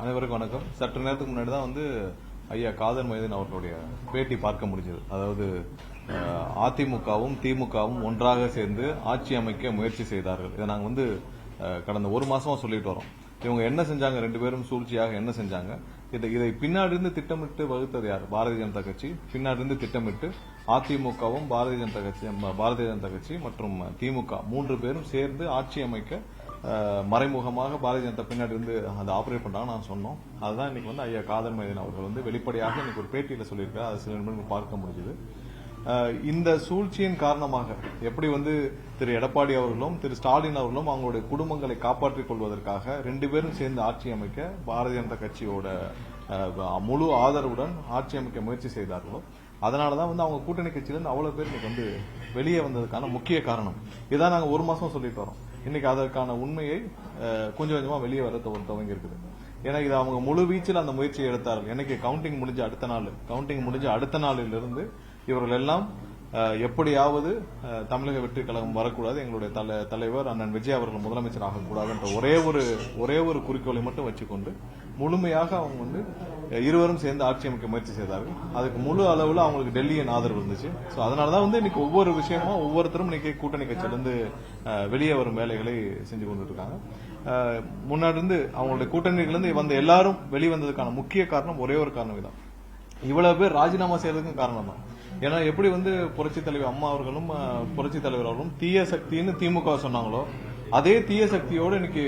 அனைவருக்கும் வணக்கம். சற்று நேரத்துக்கு முன்னாடி தான் ஐயா காதர் மைதீன் அவர்களுடைய பேட்டி பார்க்க முடிஞ்சது. அதாவது அதிமுகவும் திமுகவும் ஒன்றாக சேர்ந்து ஆட்சி அமைக்க முயற்சி செய்தார்கள். இதை நாங்கள் கடந்த ஒரு மாசமா சொல்லிட்டு வரோம். இவங்க என்ன செஞ்சாங்க, ரெண்டு பேரும் சூழ்ச்சியாக என்ன செஞ்சாங்க, இதை பின்னாடி இருந்து திட்டமிட்டு வகுத்தது யார்? பாரதிய ஜனதா கட்சி. பின்னாடி இருந்து திட்டமிட்டு அதிமுகவும் பாரதிய ஜனதா கட்சி மற்றும் திமுக மூன்று பேரும் சேர்ந்து ஆட்சி அமைக்க மறைமுகமாக பாரதிய ஜனதா பின்னாடி இருந்து அதை ஆபரேட் பண்றாங்க நான் சொன்னோம். அதுதான் இன்னைக்கு ஐயா காதர் மைதீன் அவர்கள் வெளிப்படையாக இன்னைக்கு ஒரு பேட்டியில சொல்லியிருக்காரு. அது சில நிமிடங்கள் பார்க்க முடிஞ்சது. இந்த சூழ்ச்சியின் காரணமாக எப்படி திரு எடப்பாடி அவர்களும் திரு ஸ்டாலின் அவர்களும் அவங்களுடைய குடும்பங்களை காப்பாற்றிக் கொள்வதற்காக ரெண்டு பேரும் சேர்ந்து ஆட்சி அமைக்க பாரதிய ஜனதா கட்சியோட முழு ஆதரவுடன் ஆட்சி அமைக்க முயற்சி செய்தார்களோ, அதனாலதான் அவங்க கூட்டணி கட்சியிலிருந்து அவ்வளவு பேர் இன்னைக்கு வெளியே வந்ததுக்கான முக்கிய காரணம். இதான் நாங்க ஒரு மாசம் சொல்லிட்டு வரோம். இன்னைக்கு அதற்கான உண்மையை கொஞ்சம் கொஞ்சமா வெளியே வர துவங்கி இருக்குது. ஏன்னா இது அவங்க முழு வீச்சில் அந்த முயற்சியை எடுத்தார்கள். எனக்கு கவுண்டிங் முடிஞ்ச அடுத்த நாளிலிருந்து இவர்கள் எல்லாம் எப்படியாவது தமிழக வெற்றி கழகம் வரக்கூடாது, எங்களுடைய தலைவர் அண்ணன் விஜய் அவர்கள் முதலமைச்சர் ஆகக்கூடாது என்ற ஒரே ஒரு குறிக்கோளை மட்டும் வச்சுக்கொண்டு முழுமையாக அவங்க இருவரும் சேர்ந்து ஆட்சி அமைக்க முயற்சி செய்தார்கள். அதுக்கு முழு அளவுல அவங்களுக்கு டெல்லியின் ஆதரவு இருந்துச்சு. சோ அதனாலதான் இன்னைக்கு ஒவ்வொரு விஷயமா ஒவ்வொருத்தரும் இன்னைக்கு கூட்டணி கட்சியிலிருந்து வெளியே வரும் வேலைகளை செஞ்சு கொண்டு இருக்காங்க. முன்னாடி இருந்து அவங்களுடைய கூட்டணியிலிருந்து வந்த எல்லாரும் வெளிவந்ததுக்கான முக்கிய காரணம் ஒரே ஒரு காரணம் தான். இவ்வளவு பேர் ராஜினாமா செய்யறதுக்கும் காரணம் தான். ஏன்னா எப்படி புரட்சி தலைவர் அம்மா அவர்களும் புரட்சி தலைவர் அவர்களும் தீய சக்தின்னு திமுக சொன்னாங்களோ, அதே தீய சக்தியோடு இன்னைக்கு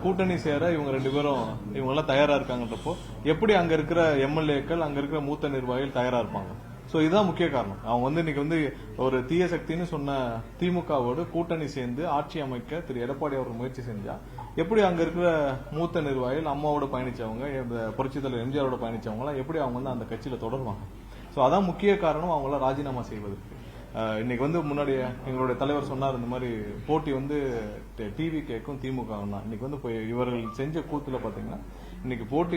கூட்டணி சேர இவங்க ரெண்டு பேரும் இவங்க எல்லாம் தயாரா இருக்காங்கன்றப்போ எப்படி அங்க இருக்கிற எம்எல்ஏக்கள் அங்க இருக்கிற மூத்த நிர்வாகிகள் தயாரா இருப்பாங்க? சோ இதுதான் முக்கிய காரணம். அவங்க இன்னைக்கு ஒரு தீய சக்தின்னு சொன்ன திமுகவோடு கூட்டணி சேர்ந்து ஆட்சி அமைக்க திரு எடப்பாடி அவர்கள் முயற்சி செஞ்சா எப்படி அங்க இருக்கிற மூத்த நிர்வாகிகள் அம்மாவோட பயணிச்சவங்க, புரட்சி தலைவர் எம்ஜிஆரோட பயணிச்சவங்க எல்லாம் எப்படி அவங்க அந்த கட்சியில தொடருவாங்க? சோ அதான் முக்கிய காரணம் அவங்கள ராஜினாமா செய்வதற்கு. இன்னைக்கு முன்னாடி எங்களுடைய தலைவர் சொன்னார், இந்த மாதிரி போட்டி டிவி கேக்கும் திமுக தான். இன்னைக்கு இவர்கள் செஞ்ச கூத்துல பாத்தீங்கன்னா இன்னைக்கு போட்டி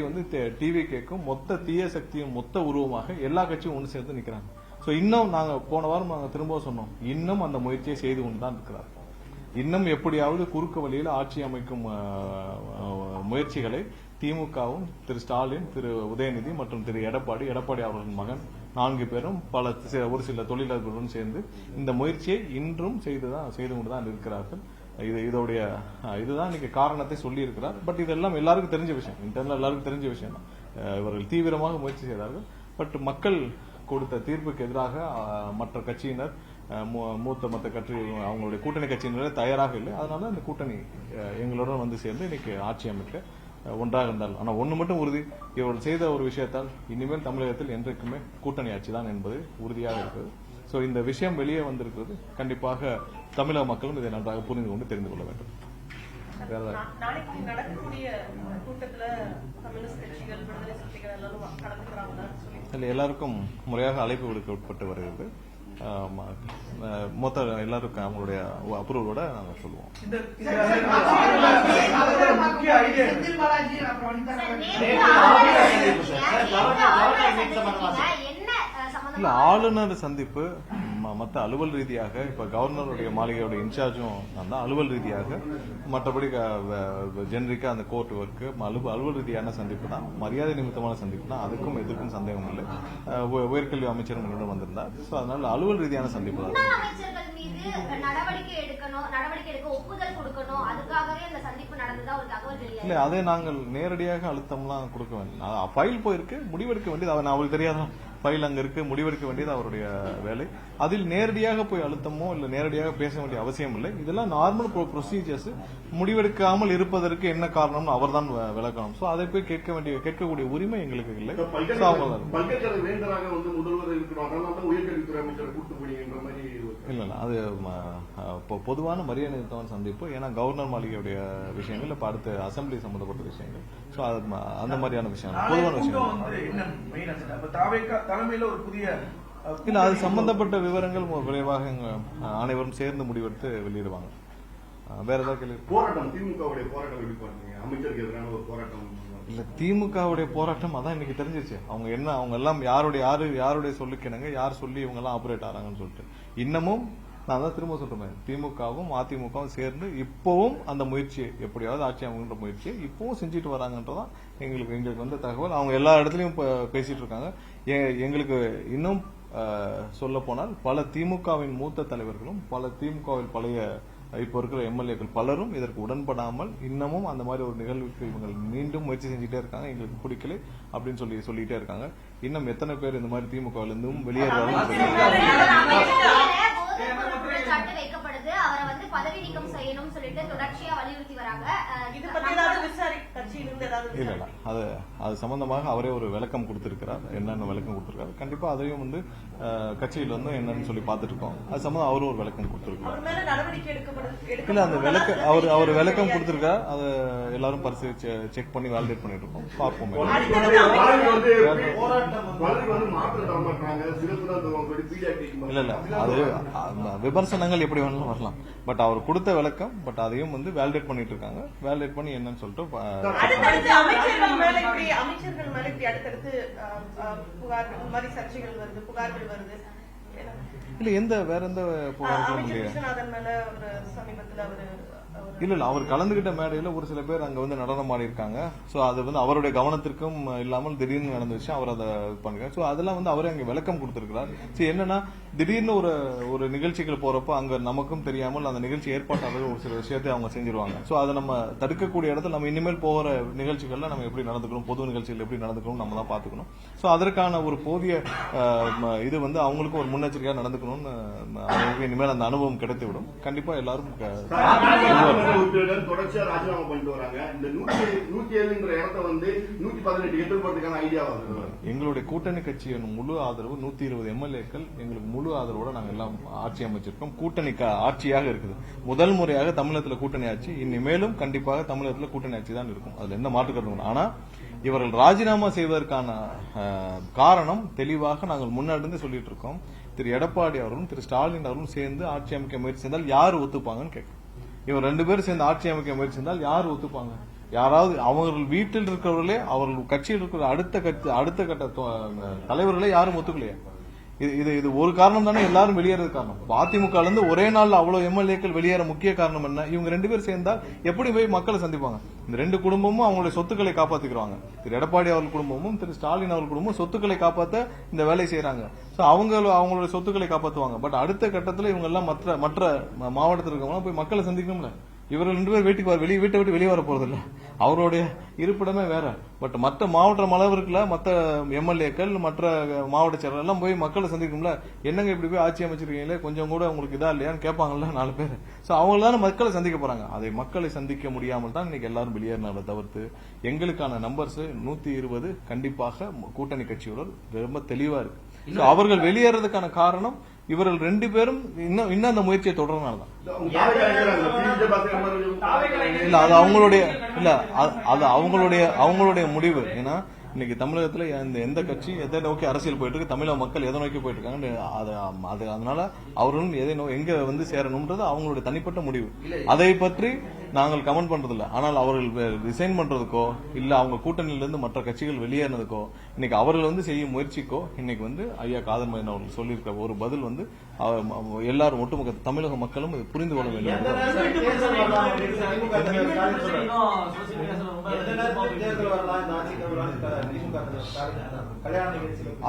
டிவி கேக்கும் மொத்த தீய சக்தியும் மொத்த உருவமாக எல்லா கட்சியும் ஒன்று சேர்ந்து நிக்கிறாங்க. சோ இன்னும் நாங்க போன வாரம் நாங்க திரும்ப சொன்னோம், இன்னும் அந்த முயற்சியை செய்து கொண்டுதான் இருக்கிறார். இன்னும் எப்படியாவது குறுக்கு வழியில் ஆட்சி அமைக்கும் முயற்சிகளை திமுகவும் திரு ஸ்டாலின், திரு உதயநிதி மற்றும் திரு எடப்பாடி அவர்களின் மகன் 4 பேரும் ஒரு சில தொழிலாளர்களுடன் சேர்ந்து இந்த முயற்சியை இன்றும் செய்து கொண்டுதான் இருக்கிறார்கள். இதுதான் இன்னைக்கு காரணத்தை சொல்லி இருக்கிறார். பட் இதெல்லாம் எல்லாருக்கும் தெரிஞ்ச விஷயம், இன்டர்னல் எல்லாருக்கும் தெரிஞ்ச விஷயம் தான். இவர்கள் தீவிரமாக முயற்சி செய்தார்கள். பட் மக்கள் கொடுத்த தீர்ப்புக்கு எதிராக மற்ற கட்சியினர் மற்ற கட்சி அவங்களுடைய கூட்டணி கட்சியினரே தயாராக இல்லை. அதனால இந்த கூட்டணி எங்களுடன் சேர்ந்து இன்னைக்கு ஆட்சி அமைக்க ஒன்றாக இருந்தால். ஆனா ஒண்ணு மட்டும் உறுதி, இவர்கள் செய்த ஒரு விஷயத்தால் இனிமேல் தமிழகத்தில் என்றைக்குமே கூட்டணி ஆட்சி தான் என்பது உறுதியாக இருக்கிறது. சோ இந்த விஷயம் வெளியே வந்திருக்கிறது. கண்டிப்பாக தமிழக மக்களும் இதை நன்றாக புரிந்து கொண்டு தெரிந்து கொள்ள வேண்டும். எல்லாருக்கும் முறையாக அழைப்பு விடுக்கப்பட்டு வருகிறது. மொத்த எல்லாருக்கும் அவங்களுடைய அப்ரூவலோட நாங்க சொல்லுவோம். இல்ல, ஆளுநர் சந்திப்பு மற்ற அலுவல் ரீதியாக இப்ப கவர்னருடைய மாளிகையோட இன்சார்ஜும் நான் தான். அலுவல் ரீதியாக மற்றபடி ஜெனரிக்கா அந்த கோர்ட் ஒர்க் அலுவல் ரீதியான சந்திப்பு தான், மரியாதை நிமித்தமான சந்திப்பு தான். அதுக்கும் எதுக்கும் சந்தேகம் இல்லை. உயர்கல்வி அமைச்சர் முன்னிடம் வந்திருந்தார். சோ அதனால அலுவல் ரீதியான சந்திப்பு தான். இல்ல, அதை நாங்கள் நேரடியாக அழுத்தம்லாம் கொடுக்க வேண்டாம். ஃபைல் போயிருக்கு, முடிவெடுக்க வேண்டியது அவருக்கு தெரியாதான். ஃபைல் அங்க இருக்கு, முடிவெடுக்க வேண்டியது அவருடைய வேலை. அதில் நேரடியாக போய் அழுத்தமோ இல்ல நேரடியாக பேச வேண்டிய அவசியம் இல்லை. இதெல்லாம் நார்மல் ப்ரொசீஜர்ஸ். முடிவெடுக்காமல் இருப்பதற்கு என்ன காரணம்னு அவர் தான் விளக்கணும். சோ அதை போய் கேட்கக்கூடிய உரிமை எங்களுக்கு இல்லை. இல்ல, அது பொதுவான மரியாதை நிமித்தமான சந்திப்பு. ஏன்னா கவர்னர் மாளிகையுடைய விஷயங்கள் இப்ப அடுத்த அசம்பிளி சம்பந்தப்பட்ட விஷயங்கள். சோ அந்த மாதிரியான விஷயம் பொதுவான விஷயம் இல்ல. அது சம்பந்தப்பட்ட விவரங்கள் விரைவாக அனைவரும் சேர்ந்து முடிவெடுத்து வெளியிடுவாங்க. வேற ஏதாவது கேள்வி? போராட்டம், திமுகவுடைய போராட்டம் எப்படி பாருங்க? அமைச்சருக்கு எதிரான ஒரு போராட்டம் இல்ல, திமுகவுடைய போராட்டம் அதான் இன்னைக்கு தெரிஞ்சிச்சு. அவங்க எல்லாம் யாருடைய சொல்லுக்கிணங்க யார் சொல்லி இவங்க எல்லாம் ஆபரேட் ஆறாங்கன்னு சொல்லிட்டு இன்னமும் நான் தான் திரும்ப சொல்றேன், திமுகவும் அதிமுகவும் சேர்ந்து இப்பவும் அந்த முயற்சியை எப்படியாவது ஆட்சி அமைக்கின்ற முயற்சியை இப்பவும் செஞ்சுட்டு வராங்கன்றதான் எங்களுக்கு வந்த தகவல். அவங்க எல்லா இடத்துலயும் பேசிட்டு இருக்காங்க. எங்களுக்கு இன்னும் சொல்ல போனால் பல திமுகவின் மூத்த தலைவர்களும் பல திமுகவில் பழைய இப்போ இருக்கிற எம்எல்ஏக்கள் பலரும் இதற்கு உடன்படாமல் இன்னமும் அந்த மாதிரி ஒரு நிகழ்வுக்கு இவங்க மீண்டும் முயற்சி செஞ்சுட்டே இருக்காங்க. எங்களுக்கு பிடிக்கல அப்படின்னு சொல்லிட்டே இருக்காங்க. இன்னும் எத்தனை பேர் இந்த மாதிரி திமுகவில் இருந்தும் வெளியேறாங்க. வைக்கப்படுது, அவரை வந்து பதவி நீக்கம் செய்யணும் சொல்லிட்டு தொடர்ச்சியா வலியுறுத்தி வராங்க. இல்ல அது சம்பந்தமாக அவரே ஒரு விளக்கம் கொடுத்திருக்கிறார். என்னென்ன விளக்கம் கொடுத்திருக்காரு, கண்டிப்பா அதையும் வந்து கட்சியில் வந்து என்னன்னு சொல்லி பார்த்துட்டு இருக்கோம். அது சம்பந்தம் அவரும் ஒரு விளக்கம் கொடுத்திருக்காரு. இல்ல அந்த விளக்கம் அவர் விளக்கம் கொடுத்திருக்காரு. அதை எல்லாரும் பரிசீலிச்சு செக் பண்ணி வேலிடேட் பண்ணிட்டு இருக்கோம். பார்ப்போம். இல்ல அது விமர்சனங்கள் எப்படி வேணாலும் வரலாம். பட் அவர் கொடுத்த விளக்கம், பட் அதையும் வந்து வேலிடேட் பண்ணிட்டு இருக்காங்க. வேலிடேட் பண்ணி என்னன்னு சொல்லிட்டு இல்ல எந்த வேற எந்த புகார்களும் இல்ல அவர் கலந்துகிட்ட மேடையில ஒரு சில பேர் அங்க வந்து நடனம் ஆடி இருக்காங்க. சோ அது வந்து அவருடைய கவனத்திற்கும் இல்லாமல் திடீர்னு நடந்த விஷயம். அவர் அதை பண்ணுறாரு. சோ அதெல்லாம் வந்து அவரே அங்க விளக்கம் கொடுத்திருக்கிறார். சரி, என்னன்னா திடீர்னு ஒரு நிகழ்ச்சிகள் போறப்ப அங்க நமக்கும் தெரியாமல் அந்த நிகழ்ச்சி ஏற்பாட்டாளர் ஒரு சில விஷயத்தை அவங்க செஞ்சிருவாங்க. சோ அதை நம்ம தடுக்கக்கூடிய இடத்துல நம்ம இனிமேல் போகிற நிகழ்ச்சிகள்ல நம்ம எப்படி நடந்துக்கணும், பொது நிகழ்ச்சிகள் எப்படி நடந்துக்கணும் நம்ம தான் பாத்துக்கணும். சோ அதற்கான ஒரு போதிய இது வந்து அவங்களுக்கும் ஒரு முன்னெச்சரிக்கையா நடந்துக்கணும்னு இனிமேல் அந்த அனுபவம் கிடைத்துவிடும். கண்டிப்பா எல்லாரும் தொடர்ச்சியா ராஜினாமா பண்ணிட்டு வராங்க. இந்த 107 இடத்தை வந்து 118 எட்டு போறதுக்கான ஐடியா வருது. எங்களுடைய கூட்டணி கட்சியின் முழு ஆதரவு 120 எம்எல்ஏக்கள் எங்களுக்கு முழு ஆதரவோட நாங்க எல்லாம் ஆட்சி அமைச்சிருக்கோம். கூட்டணி ஆட்சியாக இருக்குது. முதல் முறையாக தமிழகத்தில் கூட்டணி ஆட்சி. இனிமேலும் கண்டிப்பாக தமிழகத்தில் கூட்டணி ஆட்சி தான் இருக்கும். அதுல எந்த மாற்று கருத்து. ஆனா இவர்கள் ராஜினாமா செய்வதற்கான காரணம் தெளிவாக நாங்கள் முன்னாடி சொல்லிட்டு இருக்கோம். திரு எடப்பாடி அவர்களும் திரு ஸ்டாலின் அவர்களும் சேர்ந்து ஆட்சி அமைக்க முயற்சி செய்தால் யார் ஒத்துப்பாங்கன்னு கேட்கும். இவர் 2 பேரும் சேர்ந்து ஆட்சி அமைக்க முயற்சி செய்தால் யார் ஒத்துப்பாங்க? யாராவது அவர்கள் வீட்டில் இருக்கிறவர்களே, அவர்கள் கட்சியில் இருக்கிற அடுத்த கட்ட தலைவர்களே யாரும் ஒத்துக்கலையா? இது ஒரு காரணம் தானே எல்லாரும் வெளியேறது காரணம். அதிமுக இருந்து ஒரே நாள்ல அவ்வளவு எம்எல்ஏக்கள் வெளியேற முக்கிய காரணம் என்ன? இவங்க 2 பேர் சேர்ந்தா எப்படி போய் மக்களை சந்திப்பாங்க? இந்த 2 குடும்பமும் அவங்களுடைய சொத்துக்களை காப்பாத்திக்கிறாங்க. திரு எடப்பாடி அவர்கள் குடும்பமும் திரு ஸ்டாலின் அவர்கள் குடும்பமும் சொத்துக்களை காப்பாற்ற இந்த வேலை செய்யறாங்க. அவங்களுடைய சொத்துக்களை காப்பாற்றுவாங்க. பட் அடுத்த கட்டத்தில் இவங்க எல்லாம் மற்ற மாவட்டத்தில் இருக்கவங்க போய் மக்களை சந்திக்கணும்ல. இவர்கள் 2 பேர் வீட்டை விட்டு வெளியே வர போறது இல்ல. அவருடைய இருப்பிடமே வேற. பட் மற்ற மாவட்ட அளவிற்குல மற்ற எம்எல்ஏக்கள் மற்ற மாவட்ட செயலர் எல்லாம் போய் மக்களை சந்திக்கும்ல. என்னங்க இப்படி போய் ஆட்சி அமைச்சிருக்கீங்களே, கொஞ்சம் கூட உங்களுக்கு இதா இல்லையான்னு கேட்பாங்கல்ல 4 பேர். சோ அவங்க தானே மக்களை சந்திக்க போறாங்க. அதை மக்களை சந்திக்க முடியாமல் தான் இன்னைக்கு எல்லாரும் வெளியேறினால தவிர்த்து எங்களுக்கான நம்பர்ஸ் 120 கண்டிப்பாக கூட்டணி கட்சியோட ரொம்ப தெளிவா இருக்கு. அவர்கள் வெளியேறதுக்கான காரணம் இவர்கள் 2 பேரும் இன்னும் அந்த முயற்சியை தொடர்றதுனாலதான். இல்ல அது அவங்களுடைய முடிவு. ஏன்னா இன்னைக்கு தமிழகத்துல எந்த கட்சி எதை நோக்கி அரசியல் போயிட்டு இருக்கு, தமிழக மக்கள் எதை நோக்கி போயிட்டு இருக்காங்க, அதனால அவர்களும் எங்க வந்து சேரணும்ன்றது அவங்களுடைய தனிப்பட்ட முடிவு. அதை பற்றி நாங்கள் கமெண்ட் பண்றது இல்ல. ஆனால் அவர்கள் ரிசைன் பண்றதுக்கோ இல்ல அவங்க கூட்டணியில இருந்து மற்ற கட்சிகள் வெளியேறினதுக்கோ இன்னைக்கு அவர்கள் வந்து செய்யும் முயற்சிக்கோ இன்னைக்கு வந்து ஐயா காதர் மகேந்திரன் அவர்கள் சொல்லியிருக்க ஒரு பதில் வந்து எல்லாரும் ஒட்டுமொத்த தமிழக மக்களும் புரிந்து கொள்ள வேண்டும்.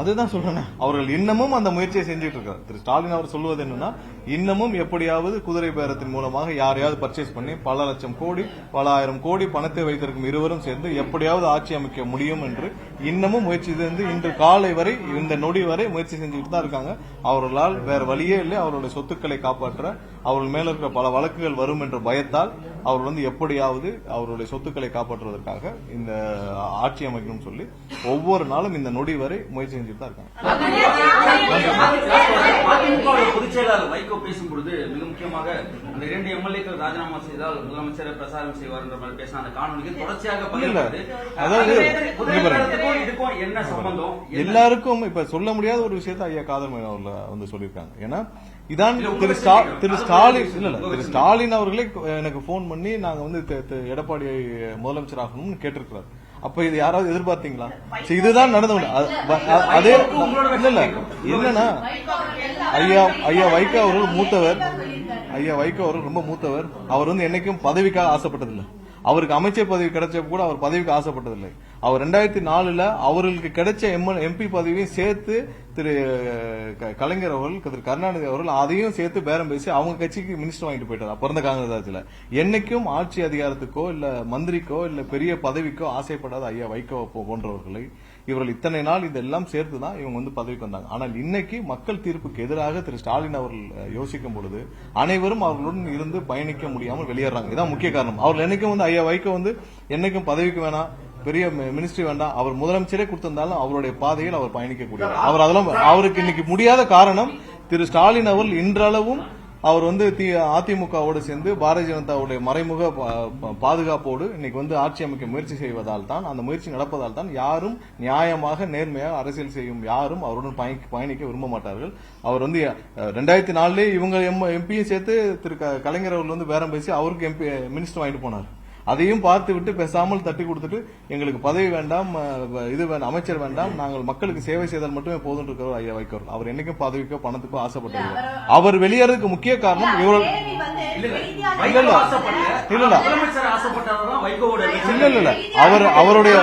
அதுதான் சொல்றேன். அவர்கள் இன்னமும் அந்த முயற்சியை செஞ்சுட்டு இருக்காரு. திரு ஸ்டாலின் அவர் சொல்வது என்னன்னா, இன்னமும் எப்படியாவது குதிரை பேரத்தின் மூலமாக யாரையாவது பர்ச்சேஸ் பண்ணி பல லட்சம் கோடி பல ஆயிரம் கோடி பணத்தை வைத்திருக்கும் இருவரும் சேர்ந்து எப்படியாவது ஆட்சி அமைக்க முடியும் என்று இன்னமும் முயற்சி செய்து இன்று காலை வரை இந்த நொடி வரை முயற்சி செஞ்சுட்டு தான் இருக்காங்க. அவர்களால் வேற வழியே இல்லை. அவருடைய சொத்துக்களை காப்பாற்ற அவர்கள் மேல இருக்கிற பல வழக்குகள் வரும் என்ற பயத்தால் அவர் வந்து எப்படியாவது அவருடைய சொத்துக்களை காப்பாற்றுவதற்காக இந்த ஆட்சி அமைக்கணும்னு சொல்லி ஒவ்வொரு நாளும் இந்த நொடி வரை முயற்சி செஞ்சுட்டு தான் இருக்காங்க. பொதுச்செயலாளர் வைகோ பேசும்பொழுது மிக முக்கியமாக அந்த 2 எம்எல்ஏக்கள் ராஜினாமா செய்தால் முதலமைச்சரை பிரசாரம் செய்வார் என்ற மாதிரி பேசின அந்த காணொலிக்கு தொடர்ச்சியாக என்ன சம்பந்தம் எல்லாருக்கும் இப்ப சொல்ல முடியாத ஒரு விஷயத்தை ஐயா காதர் மகேந்திரன் அவர்கள் வந்து சொல்லியிருக்காங்க. ஏன்னா இதான் திரு ஸ்டாலின் அவர்களே எனக்கு போன் பண்ணி நாங்க வந்து எடப்பாடி முதலமைச்சர் ஆகணும்னு கேட்டிருக்கிறார். அப்ப இது யாராவது எதிர்பார்த்தீங்களா? சரி, இதுதான் நடந்து அதே இல்ல என்னன்னா ஐயா வைகோ அவர்கள் மூத்தவர். ஐயா வைகோ அவர்கள் ரொம்ப மூத்தவர். அவர் வந்து என்னைக்கும் பதவிக்காக ஆசைப்பட்டதில்லை. அவருக்கு அமைச்சர் பதவி கிடைச்ச கூட அவர் பதவிக்கு ஆசைப்பட்டதில்லை. அவர் 2004 அவர்களுக்கு கிடைச்ச எம்பி பதவியும் சேர்த்து திரு கலைஞர் அவர்கள், திரு கருணாநிதி அவர்கள் அதையும் சேர்த்து பேரம் பேசி அவங்க கட்சிக்கு மினிஸ்டர் வாங்கிட்டு போயிட்டார் பிறந்த காங்கிரஸ் ஆட்சியில. என்னைக்கும் ஆட்சி அதிகாரத்துக்கோ இல்ல மந்திரிக்கோ இல்ல பெரிய பதவிக்கோ ஆசைப்படாத ஐயா வைகோ போன்றவர்களை இவர்கள் இத்தனை நாள் இதெல்லாம் சேர்த்துதான் இவங்க வந்து பதவிக்கு வந்தாங்க. ஆனால் இன்னைக்கு மக்கள் தீர்ப்புக்கு எதிராக திரு ஸ்டாலின் அவர்கள் யோசிக்கும் பொழுது அனைவரும் அவர்களுடன் இருந்து பயணிக்க முடியாமல் வெளியேறாங்க. இதான் முக்கிய காரணம். அவர்கள் என்னைக்கும் வந்து ஐயா வைகோ வந்து என்னைக்கும் பதவிக்கு வேணாம், பெரிய மினிஸ்ட்ரி வேண்டாம், அவர் முதலமைச்சரே கொடுத்திருந்தாலும் அவருடைய பாதையில் அவர் பயணிக்கக்கூடியவர். அவர் அதெல்லாம் அவருக்கு இன்னைக்கு முடியாத காரணம் திரு ஸ்டாலின் அவர்கள் இன்றளவும் அவர் வந்து அதிமுகவோடு சேர்ந்து பாரதிய ஜனதாவுடைய மறைமுக பாதுகாப்போடு இன்னைக்கு வந்து ஆட்சி அமைக்க முயற்சி செய்வதால் தான், அந்த முயற்சி நடப்பதால் தான் யாரும் நியாயமாக நேர்மையாக அரசியல் செய்யும் யாரும் அவருடன் பயணிக்க விரும்ப மாட்டார்கள். அவர் வந்து 2004 இவங்க எம்பியும் சேர்த்து திரு கலைஞர் அவர்கள் வந்து பேரம் பேசி அவருக்கு எம்பி மினிஸ்டர் வாங்கிட்டு போனார். அதையும் பார்த்து விட்டு பேசாமல் தட்டி கொடுத்துட்டு எங்களுக்கு பதவி வேண்டாம், இது வேண்டாம், அமைச்சர் வேண்டாம், நாங்கள் மக்களுக்கு சேவை செய்தால் மட்டுமே போதும் இருக்கிறவர் ஐயா வைகோ. அவர் என்னைக்கும் பதவிக்கோ பணத்துக்கோ ஆசைப்பட்டது. அவர் வெளியேறதுக்கு முக்கிய காரணம் இவர்கள் இல்ல அவர் அவருடைய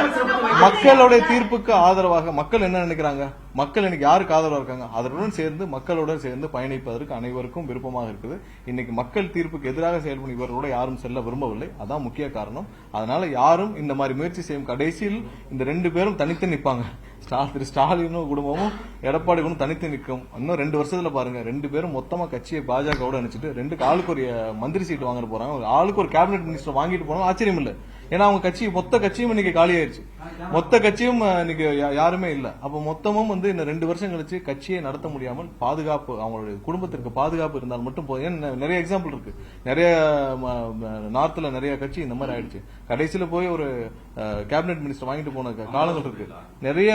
மக்களுடைய தீர்ப்புக்கு ஆதரவாக மக்கள் என்ன நினைக்கிறாங்க, மக்கள் இன்னைக்கு யாருக்கு ஆதரவா இருக்காங்க, அதனுடன் சேர்ந்து மக்களுடன் சேர்ந்து பயணிப்பதற்கு அனைவருக்கும் விருப்பமாக இருக்குது. இன்னைக்கு மக்கள் தீர்ப்புக்கு எதிராக செயல்படும் இவர்களோட யாரும் செல்ல விரும்பவில்லை. அதான் முக்கிய காரணம். அதனால யாரும் இந்த மாதிரி முயற்சி செய்யும் கடைசியில் இந்த 2 பேரும் தனித்து நிற்பாங்க. திரு ஸ்டாலினும் குடும்பமும் எடப்பாடி குடும்பம் தனித்து நிற்கும். இன்னும் 2 வருஷத்துல பாருங்க 2 பேரும் மொத்தமா கட்சியை பாஜகவோட அனுப்பிச்சிட்டு 2 ஆளுக்கு ஒரு மந்திரி சீட் வாங்கிட்டு போறாங்க. ஆளுக்கு ஒரு கேபினெட் மினிஸ்டர் வாங்கிட்டு போனாலும் ஆச்சரியம் இல்லை. ஏன்னா அவங்க கட்சி மொத்த கட்சியும் இன்னைக்கு காலி ஆயிடுச்சு. மொத்த கட்சியும் இன்னைக்கு யாருமே இல்ல. அப்ப மொத்தமும் வந்து இந்த 2 வருஷம் கழிச்சு கட்சியை நடத்த முடியாமல் பாதுகாப்பு அவங்களுடைய குடும்பத்திற்கு பாதுகாப்பு இருந்தால் மட்டும் போதும். நிறைய எக்ஸாம்பிள் இருக்கு. நிறைய நார்த்ல நிறைய கட்சி இந்த மாதிரி ஆயிடுச்சு. கடைசியில போய் ஒரு கேபினெட் மினிஸ்டர் வாங்கிட்டு போன காலங்கள் இருக்கு. நிறைய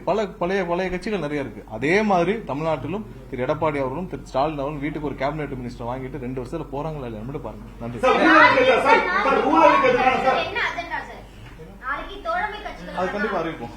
பழைய கட்சிகள் நிறைய இருக்கு. அதே மாதிரி தமிழ்நாட்டிலும் திரு எடப்பாடி அவர்களும் திரு ஸ்டாலின் அவர்களும் வீட்டுக்கு ஒரு கேபினெட் மினிஸ்டர் வாங்கிட்டு 2 வருஷத்துல போறாங்களா இல்லையா மட்டும் பாருங்க. நன்றி. நாளைக்கு தோழமை கட்சிகள் அது கண்டிப்பா அறிவிப்போம்.